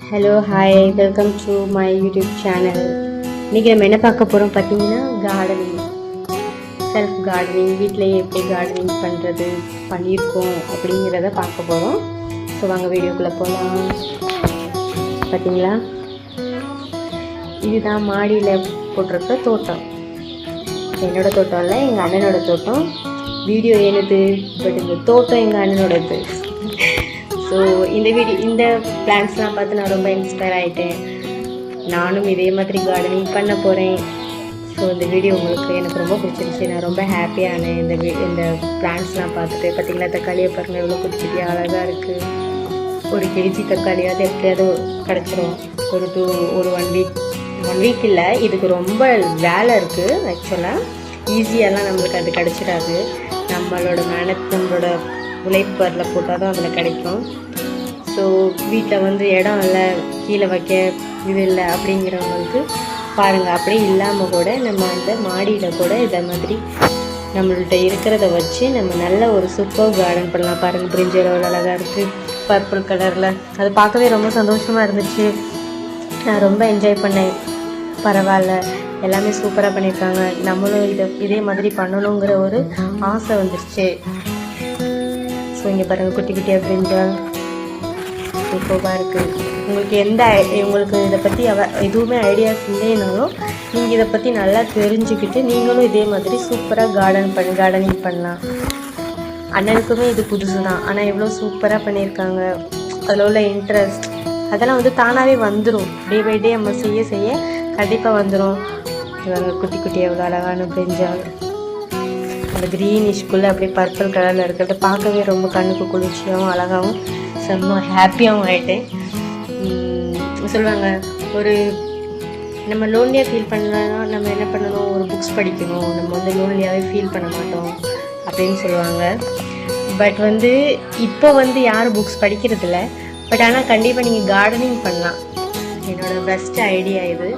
Hello hi welcome to my YouTube channel. இன்றைக்கி நம்ம என்ன பார்க்க போகிறோம் பார்த்தீங்கன்னா கார்டனிங், செல்ஃப் கார்டனிங், வீட்டிலையே எப்படி கார்டனிங் பண்ணுறது பண்ணியிருக்கோம் அப்படிங்கிறத பார்க்க போகிறோம். ஸோ வாங்க வீடியோக்குள்ளே போகலாம். பார்த்தீங்களா, இதுதான் மாடியில் போட்டிருக்க தோட்டம். என்னோடய தோட்டம் இல்லை, எங்கள் அண்ணனோட தோட்டம். வீடியோ என்னது, பட் இந்த தோட்டம் எங்கள் அண்ணனோடது. ஸோ இந்த பிளான்ஸ்லாம் பார்த்து நான் ரொம்ப இன்ஸ்பயர் ஆகிட்டேன். நானும் இதே மாதிரி கார்டனிங் பண்ண போகிறேன். ஸோ இந்த வீடியோ எனக்கு ரொம்ப பிடிச்சிருச்சு. நான் ரொம்ப ஹாப்பியானேன் இந்த பிளான்ஸ்லாம் பார்த்துட்டு. பார்த்திங்களா, தக்காளியை பாருங்கள் எவ்வளோ குட்டி குட்டியாக அழகாக இருக்குது. ஒரு கேஜி தக்காளியாவது எப்படியாவது கிடச்சிரும். ஒரு 1 வீக் இல்லை, இதுக்கு ரொம்ப வேலை இருக்குது. ஆக்சுவலாக ஈஸியாலாம் நம்மளுக்கு அது கிடச்சிடாது. நம்மளோட உழைப்பு அதில் போட்டால் தான் அதில் கிடைக்கும். ஸோ வீட்டில் இடம் இல்லை, கீழே வைக்க இது இல்லை அப்படிங்கிறவங்களுக்கு பாருங்கள், அப்படியே இல்லாமல் கூட நம்ம அந்த மாடியில் கூட இதை மாதிரி நம்மள்கிட்ட இருக்கிறத வச்சு நம்ம நல்ல ஒரு சூப்பர் கார்டன் பண்ணலாம். பாருங்கள், பிரிஞ்சல் எவ்வளோ அழகாக இருக்குது, பர்பிள் கலரில். அது பார்க்கவே ரொம்ப சந்தோஷமாக இருந்துச்சு. நான் ரொம்ப என்ஜாய் பண்ணேன். பரவாயில்ல, எல்லாமே சூப்பராக பண்ணியிருக்காங்க. நம்மளும் இதே மாதிரி பண்ணணுங்கிற ஒரு ஆசை வந்துருச்சு. ஸோ இங்கே பாருங்கள், குட்டி குட்டியாக பிரிஞ்சால் சூப்பராக இருக்குது. உங்களுக்கு இதை பற்றி எதுவுமே ஐடியாஸ் இல்லைனாலும் நீங்கள் இதை பற்றி நல்லா தெரிஞ்சுக்கிட்டு நீங்களும் இதே மாதிரி சூப்பராக கார்டனிங் பண்ணலாம். அண்ணனுக்குமே இது புதுசு தான், ஆனால் எவ்வளோ சூப்பராக பண்ணியிருக்காங்க. அதில் உள்ள இன்ட்ரெஸ்ட் அதெல்லாம் தானாகவே வந்துடும். டே பை டே நம்ம செய்ய செய்ய கண்டிப்பாக வந்துடும். இவங்க குட்டி குட்டி எவ்வளோ அழகான பிரிஞ்சால், அந்த க்ரீனிஷ்குள்ளே அப்படியே பர்பிள் கலரில் இருக்கிறத பார்க்கவே ரொம்ப கண்ணுக்கு குளிர்ச்சியாகவும் அழகாகவும் செம்ம ஹாப்பியாகவும் ஆகிட்டேன். சொல்லுவாங்க, நம்ம லோன்லியாக ஃபீல் பண்ணலன்னா நம்ம என்ன பண்ணணும், ஒரு புக்ஸ் படிக்கணும். நம்ம லோன்லியாகவே ஃபீல் பண்ண மாட்டோம் அப்படின்னு சொல்லுவாங்க. பட் இப்போ யாரும் புக்ஸ் படிக்கிறதில்ல. பட் ஆனால் கண்டிப்பாக நீங்கள் கார்டனிங் பண்ணலாம். என்னோடய பெஸ்ட் ஐடியா இது.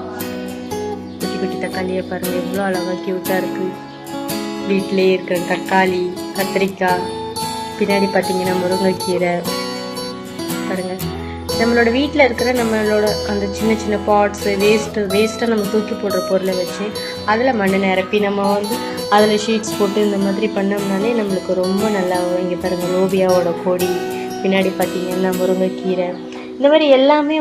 குட்டி குட்டி தக்காளியை பாருங்கள் எவ்வளோ அழகாக க்யூட்டாக இருக்குது. வீட்டிலே இருக்கிற தக்காளி, கத்திரிக்காய், பின்னாடி பார்த்தீங்கன்னா முருங்கைக்கீரை. பாருங்கள், நம்மளோட வீட்டில் இருக்கிற நம்மளோட அந்த சின்ன சின்ன பாட்ஸு வேஸ்ட்டை நம்ம தூக்கி போடுற பொருளை வச்சு அதில் மண்ணை நிரப்பி நம்ம அதில் ஷீட்ஸ் போட்டு இந்த மாதிரி பண்ணோம்னாலே நம்மளுக்கு ரொம்ப நல்லா வரும். இங்கே பாருங்கள், லோபியாவோட கொடி, பின்னாடி பார்த்தீங்கன்னா முருங்கைக்கீரை. இந்த மாதிரி எல்லாமே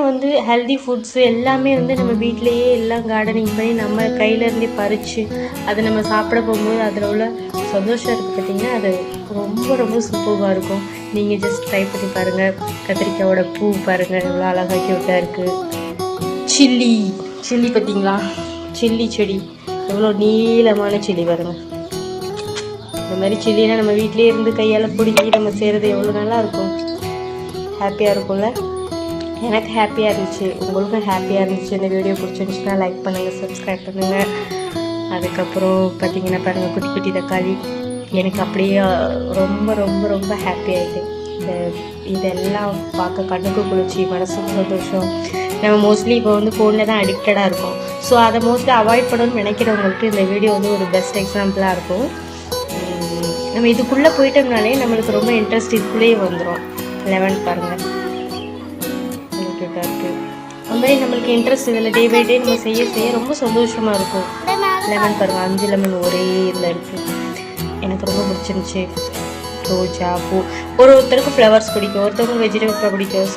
ஹெல்தி ஃபுட்ஸு எல்லாமே நம்ம வீட்டிலையே எல்லாம் கார்டனிங் பண்ணி நம்ம கையிலேருந்தே பறித்து அதை நம்ம சாப்பிட போகும்போது அதில் உள்ள சந்தோஷம் இருக்குது. பார்த்திங்கன்னா அது ரொம்ப ரொம்ப சூப்பராக இருக்கும். நீங்கள் ஜஸ்ட் ட்ரை பண்ணி பாருங்கள். கத்திரிக்காயோட பூ பாருங்கள் எவ்வளோ அழகாக க்யூட்டாக இருக்குது. சில்லி பார்த்திங்களா, சில்லி செடி எவ்வளோ நீளமான சில்லி பாருங்கள். இந்த மாதிரி சில்லினா நம்ம வீட்டிலே இருந்து கையால் பிடிக்கி நம்ம செய்கிறது எவ்வளோ நல்லாயிருக்கும், ஹாப்பியாக இருக்கும்ல. எனக்கு ஹாப்பியாக இருந்துச்சு, உங்களுக்கும் ஹாப்பியாக இருந்துச்சு. இந்த வீடியோ பிடிச்சிருந்துச்சுன்னா லைக் பண்ணுங்கள், சப்ஸ்கிரைப் பண்ணுங்கள். அதுக்கப்புறம் பார்த்திங்கன்னா பாருங்கள், குட்டி குட்டி தக்காளி. எனக்கு அப்படியே ரொம்ப ரொம்ப ரொம்ப ஹாப்பி ஆகிட்டேன். இதெல்லாம் பார்க்க கண்ணுக்கு குளிர்ச்சி, மனசுக்கு சந்தோஷம். நம்ம மோஸ்ட்லி இப்போ ஃபோனில் தான் அடிக்டடாக இருக்கும். ஸோ அதை மோஸ்ட்லி அவாய்ட் பண்ணணும்னு நினைக்கிறவங்களுக்கு இந்த வீடியோ ஒரு பெஸ்ட் எக்ஸாம்பிளாக இருக்கும். நம்ம இதுக்குள்ளே போயிட்டோம்னாலே நம்மளுக்கு ரொம்ப இன்ட்ரெஸ்ட் இதுக்குள்ளேயே வந்துடும். லெமன் பாருங்கள் இருக்குது. அந்த மாதிரி நம்மளுக்கு இன்ட்ரெஸ்ட் இதில் டே பை டே நம்ம செய்ய செய்ய ரொம்ப சந்தோஷமாக இருக்கும். லெமன் பாருங்கள், 5 லெமன் ஒரே இதில் இருக்குது. எனக்கு ரொம்ப பிடிச்சிருந்துச்சி. ரோஜா பூ, ஒருத்தருக்கு ஃப்ளவர்ஸ் பிடிக்கும், ஒருத்தருக்கு வெஜிடபிள் பிடிக்கும்.